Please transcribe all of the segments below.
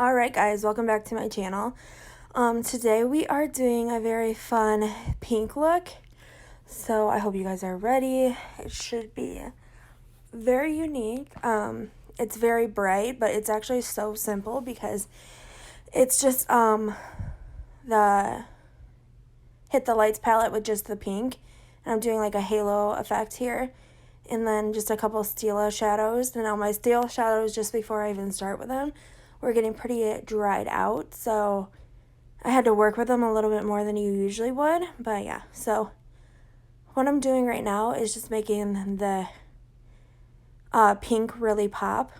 Alright guys, welcome back to my channel. Today we are doing a very fun pink look. So I hope you guys are ready. It should be very unique. It's very bright, but it's actually so simple because it's just the Hit the Lights palette with just the pink. And I'm doing like a halo effect here. And then just a couple steel shadows. And now my steel shadows, just before I even start with them, we're getting pretty dried out, so I had to work with them a little bit more than you usually would. But yeah, so what I'm doing right now is just making the pink really pop.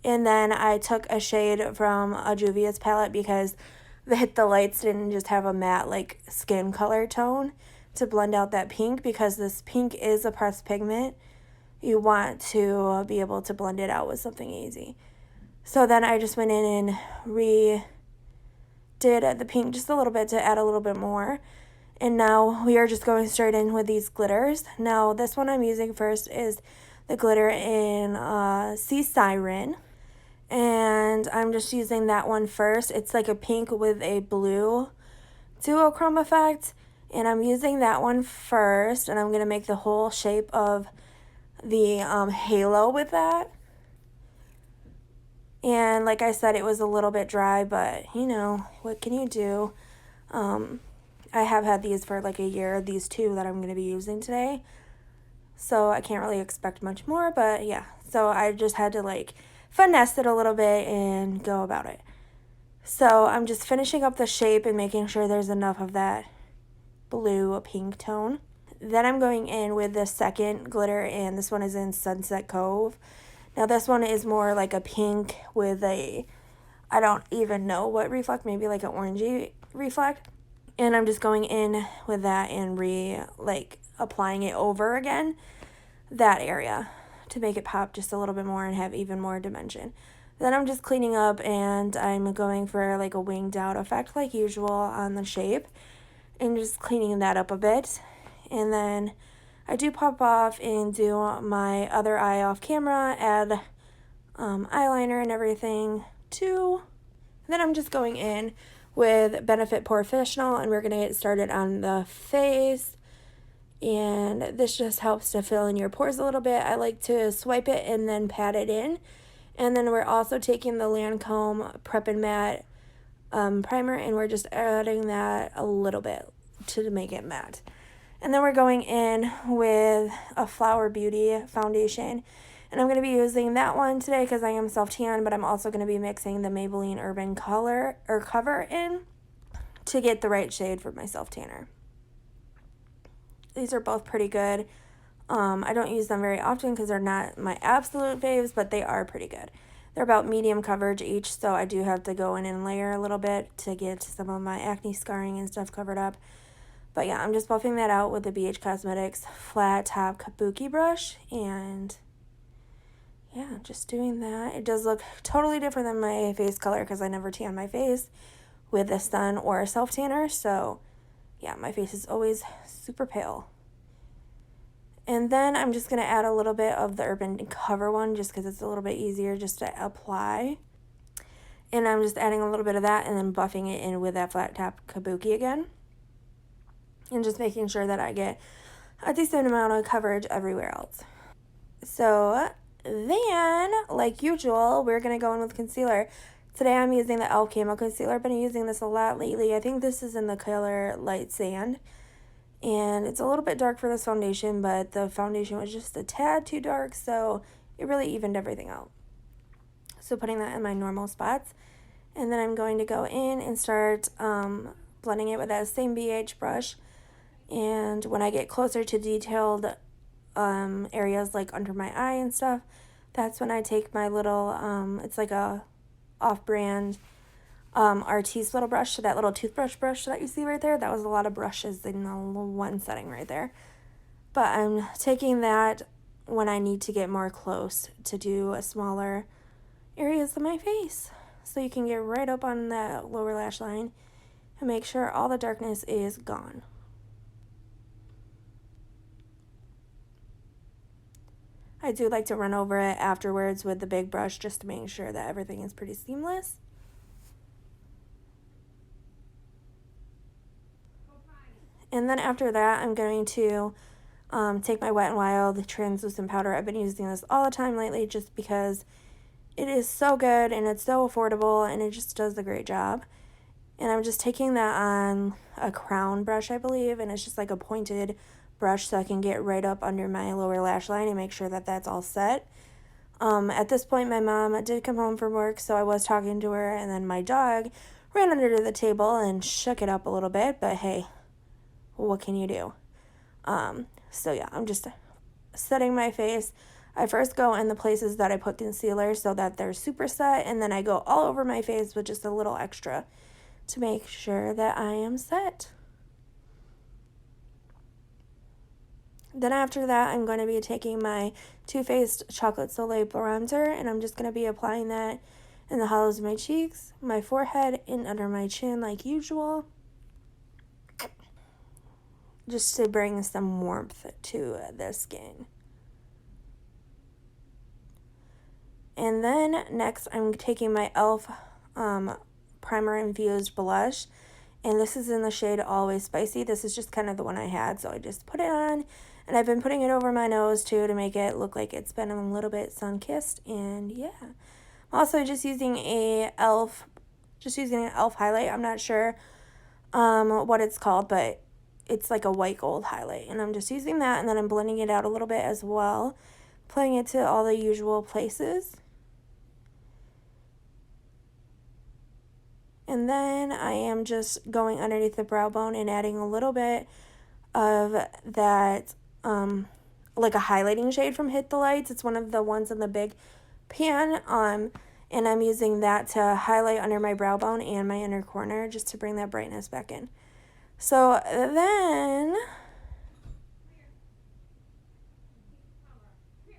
And then I took a shade from a Juvia's palette because the Hit the Lights didn't just have a matte like skin color tone to blend out that pink, because this pink is a pressed pigment. You want to be able to blend it out with something easy. So then I just went in and redid the pink just a little bit to add a little bit more. And now we are just going straight in with these glitters. Now this one I'm using first is the glitter in Sea Siren. And I'm just using that one first. It's like a pink with a blue duochrome effect. And I'm using that one first. And I'm going to make the whole shape of the halo with that. And like I said, it was a little bit dry, but you know, what can you do? I have had these for like a year, these two that I'm going to be using today. So I can't really expect much more, but yeah. So I just had to like finesse it a little bit and go about it. So I'm just finishing up the shape and making sure there's enough of that blue pink tone. Then I'm going in with the second glitter, and this one is in Sunset Cove. Now this one is more like a pink with a, I don't even know what reflect, maybe like an orangey reflect. And I'm just going in with that and applying it over again, that area, to make it pop just a little bit more and have even more dimension. Then I'm just cleaning up and I'm going for like a winged out effect like usual on the shape. And just cleaning that up a bit. And then I do pop off and do my other eye off camera, add eyeliner and everything too. Then I'm just going in with Benefit Professional, and we're going to get started on the face. And this just helps to fill in your pores a little bit. I like to swipe it and then pat it in. And then we're also taking the Lancome Prep and Matte primer, and we're just adding that a little bit to make it matte. And then we're going in with a Flower Beauty foundation. And I'm going to be using that one today because I am self-tan, but I'm also going to be mixing the Maybelline Urban Cover in to get the right shade for my self-tanner. These are both pretty good. I don't use them very often because they're not my absolute faves, but they are pretty good. They're about medium coverage each, so I do have to go in and layer a little bit to get some of my acne scarring and stuff covered up. But yeah, I'm just buffing that out with the BH Cosmetics flat top kabuki brush, and yeah, just doing that. It does look totally different than my face color because I never tan my face with a sun or a self-tanner. So yeah, my face is always super pale. And then I'm just going to add a little bit of the Urban Cover one just because it's a little bit easier just to apply. And I'm just adding a little bit of that and then buffing it in with that flat top kabuki again. And just making sure that I get a decent amount of coverage everywhere else. So then, like usual, we're going to go in with concealer. Today I'm using the e.l.f. Camo Concealer. I've been using this a lot lately. I think this is in the color Light Sand. And it's a little bit dark for this foundation, but the foundation was just a tad too dark, so it really evened everything out. So putting that in my normal spots. And then I'm going to go in and start blending it with that same BH brush. And when I get closer to detailed areas like under my eye and stuff, that's when I take my little, it's like a off-brand Artis little brush, so that little toothbrush brush that you see right there. That was a lot of brushes in the one setting right there. But I'm taking that when I need to get more close to do a smaller areas of my face. So you can get right up on that lower lash line and make sure all the darkness is gone. I do like to run over it afterwards with the big brush just to make sure that everything is pretty seamless. And then after that, I'm going to take my Wet n Wild translucent powder. I've been using this all the time lately just because it is so good and it's so affordable and it just does a great job. And I'm just taking that on a crown brush, I believe, and it's just like a pointed brush so I can get right up under my lower lash line and make sure that that's all set. At this point, my mom did come home from work, so I was talking to her, and then my dog ran under the table and shook it up a little bit, but hey, what can you do? So yeah, I'm just setting my face. I first go in the places that I put concealer so that they're super set, and then I go all over my face with just a little extra to make sure that I am set. Then after that, I'm going to be taking my Too Faced Chocolate Soleil bronzer, and I'm just going to be applying that in the hollows of my cheeks, my forehead, and under my chin like usual, just to bring some warmth to the skin. And then next, I'm taking my e.l.f. Primer Infused Blush, and this is in the shade Always Spicy. This is just kind of the one I had, so I just put it on, and I've been putting it over my nose too to make it look like it's been a little bit sun-kissed, and yeah. I'm also just using an e.l.f. highlight. I'm not sure what it's called, but it's like a white gold highlight, and I'm just using that, and then I'm blending it out a little bit as well, applying it to all the usual places. And then I am just going underneath the brow bone and adding a little bit of that, like a highlighting shade from Hit the Lights. It's one of the ones in the big pan, and I'm using that to highlight under my brow bone and my inner corner just to bring that brightness back in. So then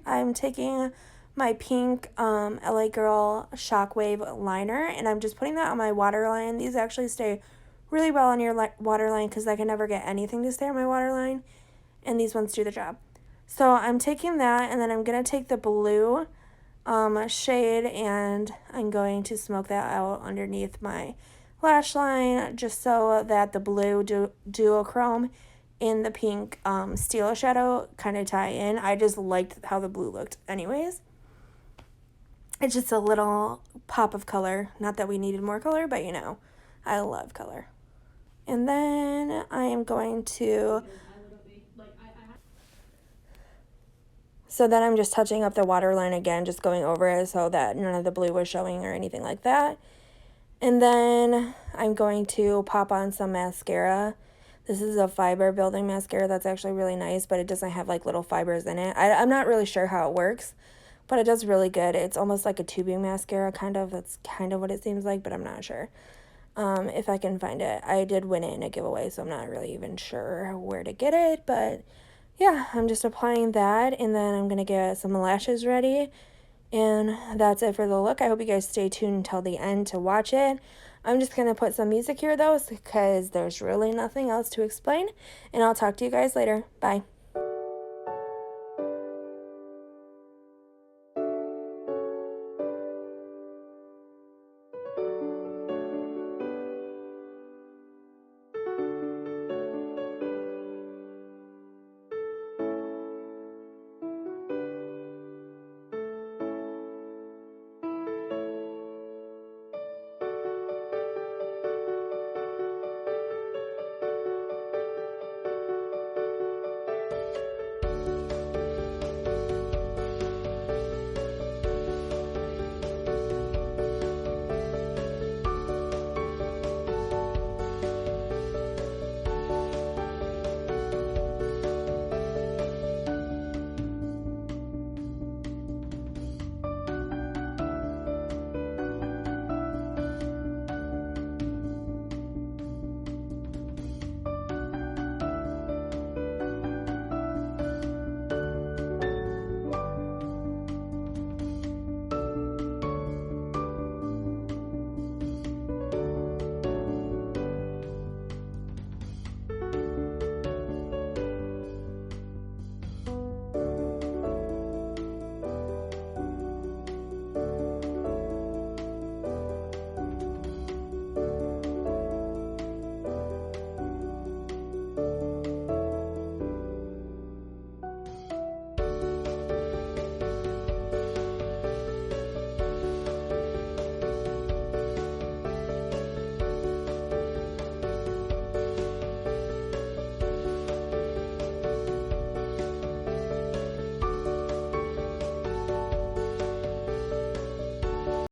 I'm taking my pink LA Girl Shockwave liner, and I'm just putting that on my waterline. These actually stay really well on your waterline because I can never get anything to stay on my waterline, and these ones do the job. So I'm taking that, and then I'm going to take the blue shade, and I'm going to smoke that out underneath my lash line just so that the blue duochrome in the pink steel shadow kind of tie in. I just liked how the blue looked anyways. It's just a little pop of color. Not that we needed more color, but you know, I love color. And then I am going to... So then I'm just touching up the waterline again, just going over it so that none of the blue was showing or anything like that. And then I'm going to pop on some mascara. This is a fiber building mascara that's actually really nice, but it doesn't have like little fibers in it. I'm not really sure how it works, but it does really good. It's almost like a tubing mascara, kind of. That's kind of what it seems like, but I'm not sure if I can find it. I did win it in a giveaway, so I'm not really even sure where to get it, but yeah, I'm just applying that, and then I'm going to get some lashes ready, and that's it for the look. I hope you guys stay tuned until the end to watch it. I'm just going to put some music here, though, because there's really nothing else to explain, and I'll talk to you guys later. Bye.